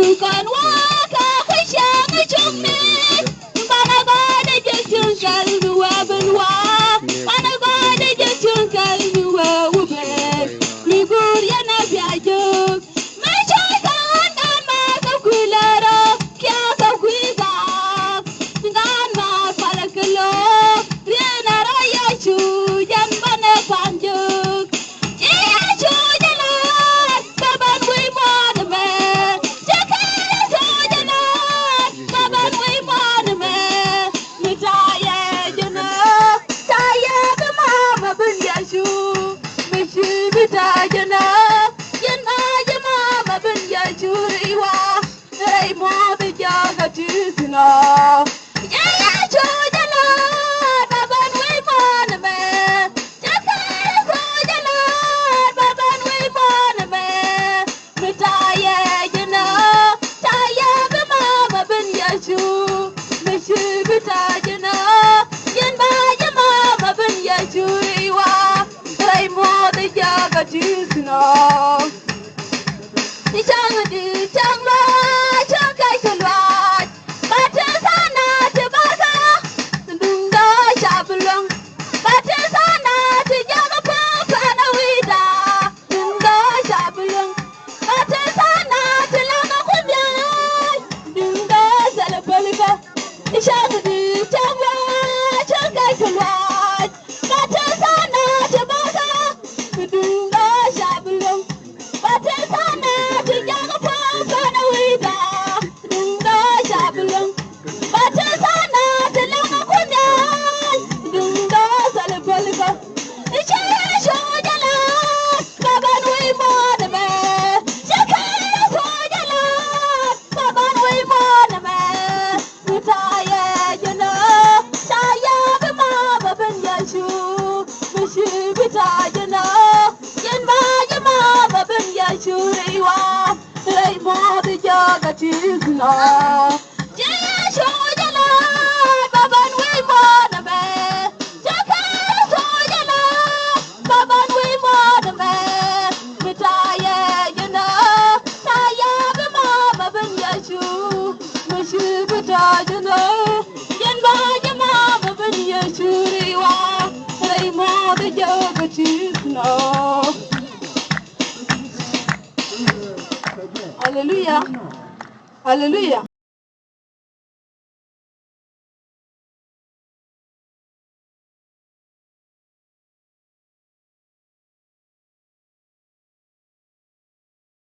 Chukan waka kwishang chumne Bana gode jechun kalbi wabelwa Bana gode jechun kalbi wawubel Libur yana biajuk Machaka dan maka kularo Kya ka kwiza Dan ma palakalo Riana raya chu Jan bana panjuk Iya chu jalan Baban wi moname Jakara chu jalan Baban wi moname Mitaya jana Taya bimama binyashu Mishi bitajana Yana jamama binyashu riwa Ray mo bijaga tisina Iya chu jalan Baban wi moname Jakara chu jalan Baban wi moname Mitaya jana Taya bimama binyashu Mishi bitajana Yana jamama binyashu riwa Ray mo bijaga tisina Di chang la chang kai kulwat Bata sana te baka Dunga shabulong Bata sana te jaga pa kana wida Dunga shabulong Bata sana te langa kumyan Dunga salapalika Di chang la chang kai kulwat Bata sana te baka Dunga shabulong Bata sana te jaga pa kana wida Dunga shabulong Bata sana te langa kumyan Dunga salapalika Ichara shojala Baban wi moname Shakara shojala Baban wi moname Mutaya jana Taya bimama binyashu Mishi bitajana Yan ba yamama binyashu riwa Ray mo bijaga tisna Jaya shojala Baban wi moname Shakara shojala Baban wi moname Mitaya jana Taya bimama binyashu Mishi bitajana Yan ba yamama binyashu riwa Ray mo bijaga tisna Hallelujah. Hallelujah.